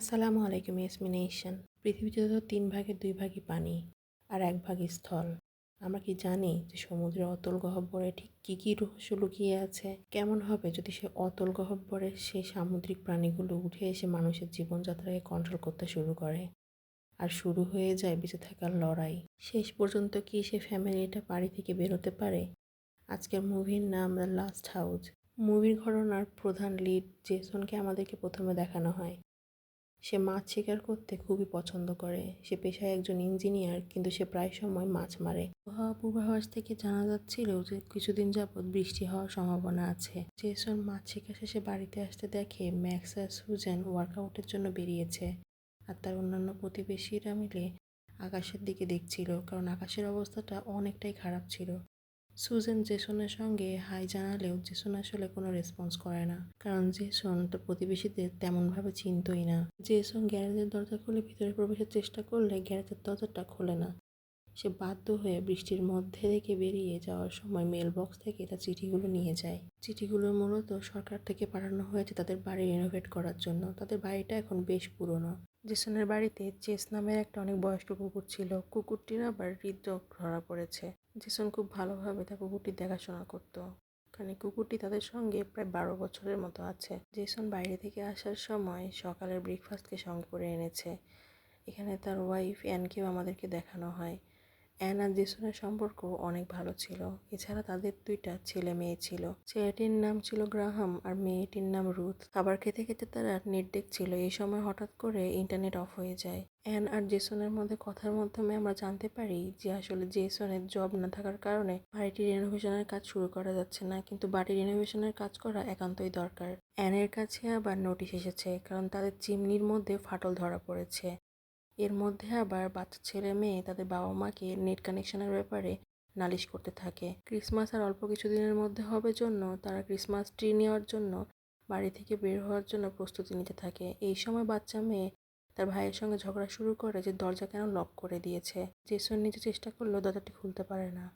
আসসালামু আলাইকুম ইয়াসমিনেশন। পৃথিবীতে তো ৩ ভাগের ২ ভাগই পানি আর ১ ভাগই স্থল। আমরা কি জানি যে সমুদ্রের অতল গহ্বরে ঠিক কী কী রহস্য লুকিয়ে আছে? কেমন হবে যদি সে অতল গহ্বরে সেই সামুদ্রিক প্রাণীগুলো উঠে এসে মানুষের জীবনযাত্রাকে কন্ট্রোল করতে শুরু করে আর শুরু হয়ে যায় বেঁচে থাকার লড়াই? শেষ পর্যন্ত কি সে ফ্যামিলিটা বাড়ি থেকে বেরোতে পারে? আজকের মুভির নাম দ্য লাস্ট হাউস। মুভির ঘটনার প্রধান লিড জেসনকে আমাদেরকে প্রথমে দেখানো হয়। সে মাছ শিকার করতে খুবই পছন্দ করে। সে পেশায় একজন ইঞ্জিনিয়ার, কিন্তু সে প্রায় সময় মাছ মারে। আবহাওয়া পূর্বাভাস থেকে জানা যাচ্ছিল যে কিছুদিন যাবৎ বৃষ্টি হওয়ার সম্ভাবনা আছে। জেসন মাছ শিকার শেষে বাড়িতে আসতে দেখে ম্যাক্স আর সুজেন ওয়ার্কআউটের জন্য বেরিয়েছে, আর তার অন্যান্য প্রতিবেশীরা মিলে আকাশের দিকে দেখছিল, কারণ আকাশের অবস্থাটা অনেকটাই খারাপ ছিল। সুজেন জেসনের সঙ্গে হাই জানালেও জেসন আসলে কোনো রেসপন্স করে না, কারণ জেসন তার প্রতিবেশীদের তেমনভাবে চিনতই না। জেসন গ্যারেজের দরজা খুলে ভিতরে প্রবেশের চেষ্টা করলে গ্যারেজের দরজাটা খোলে না। সে বাধ্য হয়ে বৃষ্টির মধ্যে থেকে বেরিয়ে যাওয়ার সময় মেল বক্স থেকে তার চিঠিগুলো নিয়ে যায়। চিঠিগুলো মূলত সরকার থেকে পাঠানো হয়েছে তাদের বাড়ি রেনোভেট করার জন্য। তাদের বাড়িটা এখন বেশ পুরনো। জেসনের বাড়িতে চেস নামের একটা অনেক বয়স্ক কুকুর ছিল। কুকুরটির আবার হৃদরোগ ধরা পড়েছে। জেসন খুব ভালোভাবে তার কুকুরটি দেখাশোনা করত, কারণ কুকুরটি তাদের সঙ্গে প্রায় 12 বছরের মতো আছে। জেসন বাইরে থেকে আসার সময় সকালের ব্রেকফাস্টকে সঙ্গে করে এনেছে। এখানে তার ওয়াইফ অ্যানকেও আমাদেরকে দেখানো হয়। অ্যান আর জেসনের সম্পর্ক অনেক ভালো ছিল। এছাড়া তাদের 2টা ছেলে মেয়ে ছিল। ছেলেটির নাম ছিল গ্রাহাম আর মেয়েটির নাম রুথ। খাবার খেতে খেতে তারা নেট দেখছিল। এই সময় হঠাৎ করে ইন্টারনেট অফ হয়ে যায়। অ্যান আর জেসনের মধ্যে কথার মাধ্যমে আমরা জানতে পারি যে আসলে জেসনের জব না থাকার কারণে বাড়িটির রেনোভেশনের কাজ শুরু করা যাচ্ছে না, কিন্তু বাড়ির রেনোভেশনের কাজ করা একান্তই দরকার। অ্যানের কাছে আবার নোটিশ এসেছে, কারণ তাদের চিমনির মধ্যে ফাটল ধরা পড়েছে। এর মধ্যে আবার বাচ্চা ছেলে মেয়ে তাদের বাবা মাকে নেট কানেকশনের ব্যাপারে নালিশ করতে থাকে। ক্রিসমাস আর অল্প কিছুদিনের মধ্যে হবে জন্য তারা ক্রিসমাস ট্রি নেওয়ার জন্য বাড়ি থেকে বের হওয়ার জন্য প্রস্তুতি নিতে থাকে। এই সময় বাচ্চা মেয়ে তার ভাইয়ের সঙ্গে ঝগড়া শুরু করে যে দরজা কেন লক করে দিয়েছে। জেসন নিজে চেষ্টা করলেও দরজাটি খুলতে পারে না।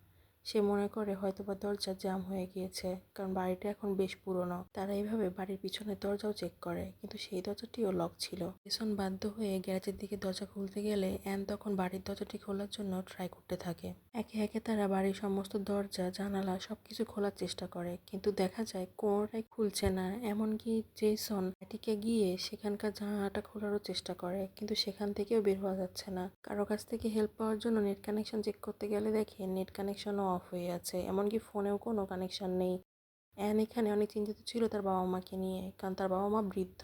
সে মনে করে হয়তোবা দরজা জ্যাম হয়ে গিয়েছে, কারণ বাড়িটা এখন বেশ পুরনো। তারা এইভাবে বাড়ির পিছনের দরজাও চেক করে, কিন্তু সেই দরজাটিও লক ছিল। জেসন বাধ্য হয়ে গ্যারেজের দিকে দরজা খুলতে গেলে অ্যান তখন বাড়ির দরজাটি খোলার জন্য ট্রাই করতে থাকে। একে একে তারা বাড়ির সমস্ত দরজা জানালা সবকিছু খোলার চেষ্টা করে, কিন্তু দেখা যায় কোনোটাই খুলছে না। এমনকি জেসন এটিকে গিয়ে সেখানকার জানালাটা খোলারও চেষ্টা করে, কিন্তু সেখান থেকেও বের হওয়া যাচ্ছে না। কারো কাছ থেকে হেল্প পাওয়ার জন্য নেট কানেকশন চেক করতে গেলে দেখে নেট কানেকশনও অফ হয়ে আছে, এমনকি ফোনেও কোনো কানেকশন নেই। অ্যান এখানে অনেক চিন্তিত ছিল তার বাবা মাকে নিয়ে, কারণ তার বাবা মা বৃদ্ধ।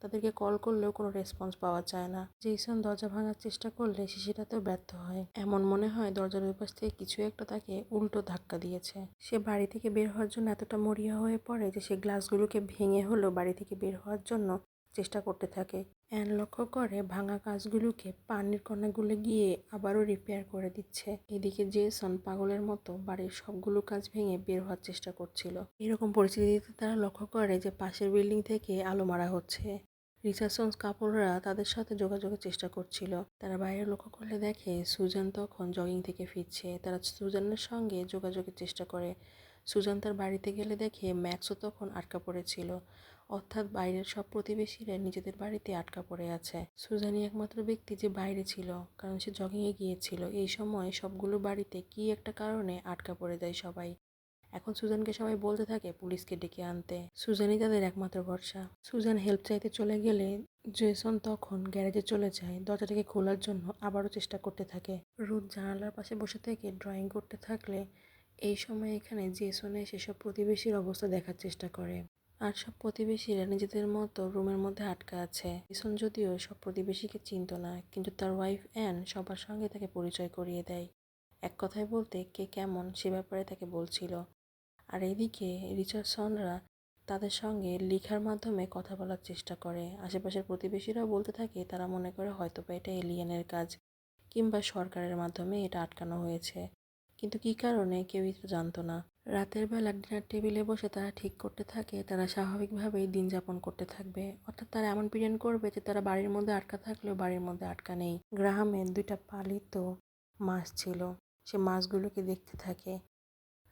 তাদেরকে কল করলেও কোনো রেসপন্স পাওয়া যায় না। জেসন দরজা ভাঙার চেষ্টা করলে সে সেটাতেও ব্যর্থ হয়। এমন মনে হয় দরজার ওই পাশ থেকে কিছু একটা তাকে উল্টো ধাক্কা দিয়েছে। সে বাড়ি থেকে বের হওয়ার জন্য এতটা মরিয়া হয়ে পড়ে যে সে গ্লাসগুলোকে ভেঙে হলেও বাড়ি থেকে বের হওয়ার জন্য চেষ্টা করতে থাকে। অ্যান লক্ষ্য করে ভাঙা কাঁচগুলোকে পানির কণাগুলো গিয়ে আবারও রিপেয়ার করে দিচ্ছে। এদিকে জেসন পাগলের মতো বাড়ির সবগুলো কাঁচ ভেঙে বের হওয়ার চেষ্টা করছিল। এরকম পরিস্থিতিতে তারা লক্ষ্য করে যে পাশের বিল্ডিং থেকে আলো মারা হচ্ছে। রিচার্ডসন্স কাপড়রা তাদের সাথে যোগাযোগের চেষ্টা করছিল। তারা বাইরে লক্ষ্য করলে দেখে সুজান তখন জগিং থেকে ফিরছে। তারা সুজানের সঙ্গে যোগাযোগের চেষ্টা করে। সুজান তার বাড়িতে গেলে দেখে ম্যাক্সও তখন আটকা পড়েছিল। অর্থাৎ বাইরের সব প্রতিবেশীরা নিজেদের বাড়িতে আটকা পড়ে আছে। সুজানই একমাত্র ব্যক্তি যে বাইরে ছিল, কারণ সে জগিংয়ে গিয়েছিল। এই সময় সবগুলো বাড়িতে কি একটা কারণে আটকা পড়ে যায় সবাই। এখন সুজানকে সবাই বলতে থাকে পুলিশকে ডেকে আনতে। সুজানই তাদের একমাত্র ভরসা। সুজান হেল্প চাইতে চলে গেলে জেসন তখন গ্যারেজে চলে যায় দরজাটাকে খোলার জন্য। আবারও চেষ্টা করতে থাকে। রুথ জানালার পাশে বসে থেকে ড্রয়িং করতে থাকলে এই সময় এখানে জেসনে সেসব প্রতিবেশীর অবস্থা দেখার চেষ্টা করে। আর সব প্রতিবেশীরা নিজেদের মতো রুমের মধ্যে আটকা আছে। জেসন যদিও সব প্রতিবেশীকে চিনত না, কিন্তু তার ওয়াইফ অ্যান সবার সঙ্গে তাকে পরিচয় করিয়ে দেয়। এক কথায় বলতে কে কেমন সে ব্যাপারে তাকে বলছিল। আর এদিকে রিচার্ডসনরা তাদের সঙ্গে লেখার মাধ্যমে কথা বলার চেষ্টা করে। আশেপাশের প্রতিবেশীরাও বলতে থাকে তারা মনে করে হয়তোবা এটা এলিয়েনের কাজ, কিংবা সরকারের মাধ্যমে এটা আটকানো হয়েছে, কিন্তু কী কারণে কেউই তো জানতো না। রাতের বেলা ডিনার টেবিলে বসে তারা ঠিক করতে থাকে তারা স্বাভাবিকভাবেই দিন যাপন করতে থাকবে। অর্থাৎ তারা এমন প্ল্যান করবে যে তারা বাড়ির মধ্যে আটকা থাকলেও বাড়ির মধ্যে আটকা নেই। গ্রাহামের 2টা পালিত মাছ ছিল। সে মাছগুলোকে দেখতে থাকে।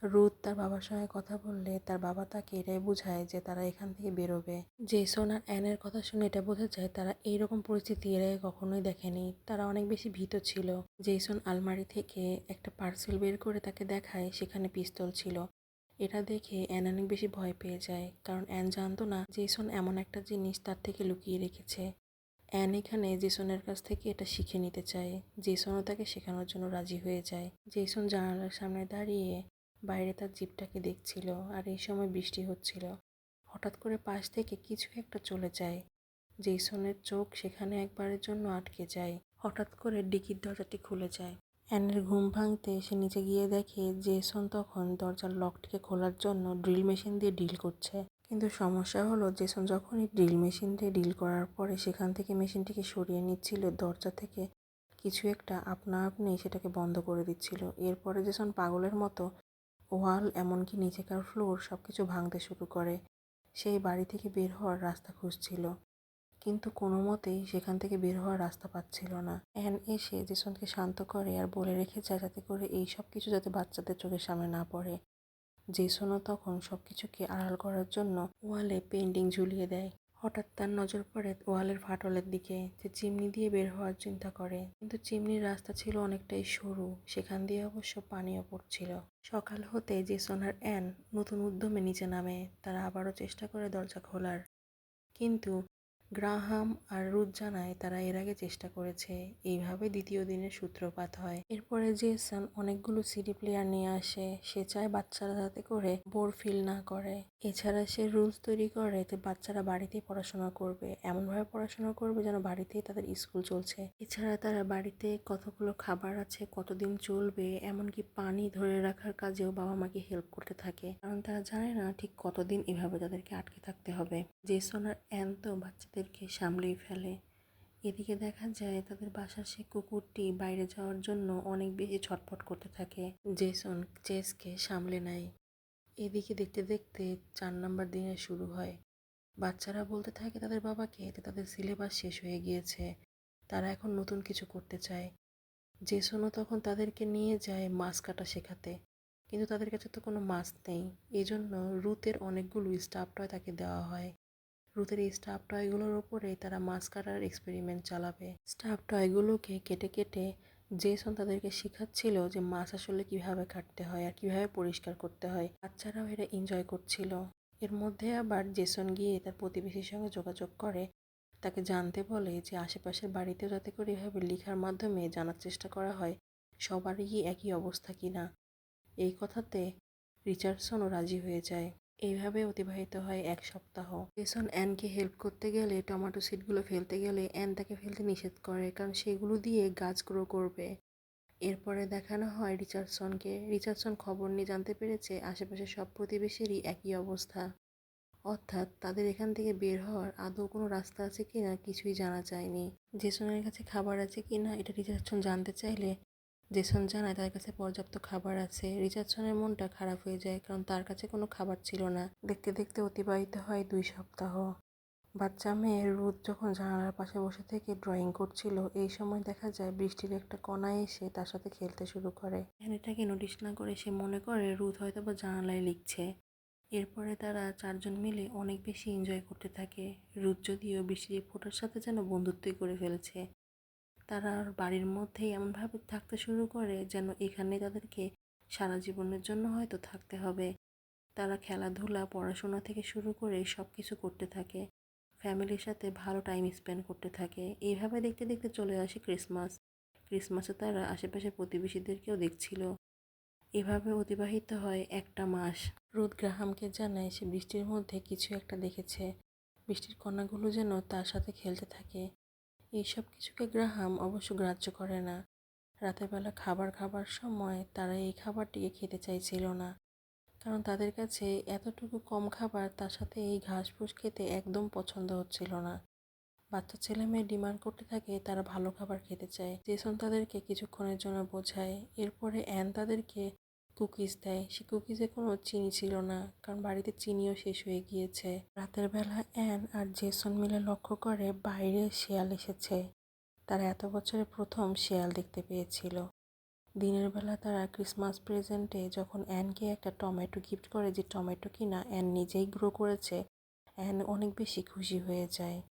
রুথ তার বাবার সঙ্গে কথা বললে তার বাবা তাকে এটাই বোঝায় যে তারা এখান থেকে বেরোবে। জেসন আর অ্যানের কথা শুনে এটা বোঝা যায় তারা এইরকম পরিস্থিতি এর আগে কখনোই দেখেনি। তারা অনেক বেশি ভীত ছিল। জেসন আলমারি থেকে একটা পার্সেল বের করে তাকে দেখায়, সেখানে পিস্তল ছিল। এটা দেখে অ্যান অনেক বেশি ভয় পেয়ে যায়, কারণ অ্যান জানতো না জেসন এমন একটা জিনিস তার থেকে লুকিয়ে রেখেছে। অ্যান এখানে জেসনের কাছ থেকে এটা শিখে নিতে চায়। জেসনও তাকে শেখানোর জন্য রাজি হয়ে যায়। জেসন জানালার সামনে দাঁড়িয়ে বাইরে তার জিপটাকে দেখছিল, আর এই সময় বৃষ্টি হচ্ছিল। হঠাৎ করে পাশ থেকে কিছু একটা চলে যায়। জেসনের চোখ সেখানে একবারের জন্য আটকে যায়। হঠাৎ করে ডিকির দরজাটি খুলে যায়। অ্যানের ঘুম ভাঙতে সে নিচে গিয়ে দেখে জেসন তখন দরজার লকটিকে খোলার জন্য ড্রিল মেশিন দিয়ে ডিল করছে। কিন্তু সমস্যা হলো, জেসন যখনই ড্রিল মেশিন দিয়ে ডিল করার পরে সেখান থেকে মেশিনটিকে সরিয়ে নিচ্ছিল, দরজা থেকে কিছু একটা আপনা আপনি সেটাকে বন্ধ করে দিচ্ছিল। এরপরে জেসন পাগলের মতো ওয়াল এমনকি নিচেকার ফ্লোর সবকিছু ভাঙতে শুরু করে। সেই বাড়ি থেকে বের হওয়ার রাস্তা খুঁজছিল, কিন্তু কোনো মতেই সেখান থেকে বের হওয়ার রাস্তা পাচ্ছিল না। অ্যান এসে জেসনকে শান্ত করে আর বলে রেখে যায় যাতে করে এই সব কিছু যাতে বাচ্চাদের চোখের সামনে না পড়ে। জেসনও তখন সবকিছুকে আড়াল করার জন্য ওয়ালে পেন্টিং ঝুলিয়ে দেয়। হঠাৎ তার নজর পড়ে ওয়ালের ফাটলের দিকে, যে চিমনি দিয়ে বের হওয়ার চিন্তা করে, কিন্তু চিমনির রাস্তা ছিল অনেকটাই সরু, সেখান দিয়ে অবশ্য পানিও পড়ছিল। সকাল হতে জেসন আর অ্যান নতুন উদ্যমে নিচে নামে। তারা আবারও চেষ্টা করে দরজা খোলার, কিন্তু গ্রাহাম আর রুথ জানায় তারা এর আগে চেষ্টা করেছে। এইভাবে দ্বিতীয় দিনের সূত্রপাত হয়। এরপরে জেসন অনেকগুলো সিডি প্লেয়ার নিয়ে আসে। সে চায় বাচ্চারা যাতে করে বোর ফিল না করে। এছাড়া সে রুলস তৈরি করে যে বাচ্চারা বাড়িতেই পড়াশোনা করবে, এমনভাবে পড়াশোনা করবে যেন বাড়িতেই তাদের স্কুল চলছে। এছাড়া তারা বাড়িতে কতগুলো খাবার আছে, কতদিন চলবে, এমনকি পানি ধরে রাখার কাজেও বাবা মাকে হেল্প করতে থাকে, কারণ তারা জানে না ঠিক কতদিন এভাবে তাদেরকে আটকে থাকতে হবে। জেসন আর অ্যান তো বাচ্চাদেরকে সামলেই ফেলে। এদিকে দেখা যায় তাদের বাসার সে কুকুরটি বাইরে যাওয়ার জন্য অনেক বেশি ছটফট করতে থাকে। জেসন চেসকে সামলে নেয়। এদিকে দেখতে দেখতে 4 নম্বর দিনে শুরু হয়। বাচ্চারা বলতে থাকে তাদের বাবাকে যে তাদের সিলেবাস শেষ হয়ে গিয়েছে, তারা এখন নতুন কিছু করতে চায়। জেসনও তখন তাদেরকে নিয়ে যায় মাছ কাটা শেখাতে, কিন্তু তাদের কাছে তো কোনো মাছ নেই। এজন্য রুথের অনেকগুলো স্টাফ টয় তাকে দেওয়া হয়। রুথের এই স্টাফ টয়গুলোর ওপরে তারা মাছ কাটার এক্সপেরিমেন্ট চালাবে। স্টাফ টয়গুলোকে কেটে কেটে জেসন তাদেরকে শেখাচ্ছিল যে মাছ আসলে কিভাবে কাটতে হয় আর কিভাবে পরিষ্কার করতে হয়। বাচ্চারাও এটা এনজয় করছিল। এর মধ্যে আবার জেসন গিয়ে তার প্রতিবেশীর সঙ্গে যোগাযোগ করে, তাকে জানতে বলে যে আশেপাশের বাড়িতেও যাতে করে এভাবে লেখার মাধ্যমে জানার চেষ্টা করা হয় সবারই একই অবস্থা কিনা। এই কথাতে রিচার্ডসনও রাজি হয়ে যায়। এইভাবে অতিবাহিত হয় 1 সপ্তাহ। জেসন অ্যানকে হেল্প করতে গেলে টমেটো সিডগুলো ফেলতে গেলে অ্যান তাকে ফেলতে নিষেধ করে, কারণ সেগুলো দিয়ে গাছ গ্রো করবে। এরপরে দেখানো হয় রিচার্ডসনকে। রিচার্ডসন খবর নিয়ে জানতে পেরেছে আশেপাশে সব প্রতিবেশীরই একই অবস্থা, অর্থাৎ তাদের এখান থেকে বের হওয়ার আদৌ কোনো রাস্তা আছে কিনা কিছুই জানা যায়নি। জেসনের কাছে খাবার আছে কিনা এটা রিচার্ডসন জানতে চাইলে জেসন জানায় তার কাছে পর্যাপ্ত খাবার আছে। রিচার্ডসনের মনটা খারাপ হয়ে যায়, কারণ তার কাছে কোনো খাবার ছিল না। দেখতে দেখতে অতিবাহিত হয় 2 সপ্তাহ। বাচ্চা মেয়ে রুথ যখন জানালার পাশে বসে থেকে ড্রয়িং করছিল, এই সময় দেখা যায় বৃষ্টির একটা কণা এসে তার সাথে খেলতে শুরু করে। এটাকে নোটিস না করে সে মনে করে রুথ হয়তো বা জানালায় লিখছে। এরপরে তারা 4 জন মিলে অনেক বেশি এনজয় করতে থাকে। রুথ যদিও বৃষ্টির ফোঁটার সাথে যেন বন্ধুত্বই করে ফেলেছে। তারা বাড়ির মধ্যেই এমনভাবে থাকতে শুরু করে যেন এখানে তাদেরকে সারা জীবনের জন্য হয়তো থাকতে হবে। তারা খেলাধুলা, পড়াশোনা থেকে শুরু করে সব কিছু করতে থাকে, ফ্যামিলির সাথে ভালো টাইম স্পেন্ড করতে থাকে। এইভাবে দেখতে দেখতে চলে আসে ক্রিসমাস। ক্রিসমাসে তারা আশেপাশের প্রতিবেশীদেরকেও দেখছিল। এভাবে অতিবাহিত হয় 1টা মাস। রুথ গ্রাহামকে জানায় সে বৃষ্টির মধ্যে কিছু একটা দেখেছে, বৃষ্টির কণাগুলো যেন তার সাথে খেলতে থাকে। এইসব কিছুকে গ্রাহাম অবশ্য গ্রাহ্য করে না। রাতের বেলা খাবার খাবার সময় তারা এই খাবারটিকে খেতে চাইছিল না, কারণ তাদের কাছে এতটুকু কম খাবার, তার সাথে এই ঘাস ফুস খেতে একদম পছন্দ হচ্ছিল না। বাচ্চা ছেলে মেয়ে ডিমান্ড করতে থাকে তারা ভালো খাবার খেতে চায়। জেসন তাদেরকে কিছুক্ষণের জন্য বোঝায়। এরপরে অ্যান তাদেরকে কুকিজ দেয়। সে কুকিজে কোনো চিনি ছিল না, কারণ বাড়িতে চিনিও শেষ হয়ে গিয়েছে। রাতের বেলা অ্যান আর জেসন মিলে লক্ষ্য করে বাইরে শেয়াল এসেছে। তারা এত বছরে প্রথম শেয়াল দেখতে পেয়েছিল। দিনের বেলা তারা ক্রিসমাস প্রেজেন্টে যখন অ্যানকে একটা টমেটো গিফট করে, যে টমেটো কিনা অ্যান নিজেই গ্রো করেছে, অ্যান অনেক বেশি খুশি হয়ে যায়।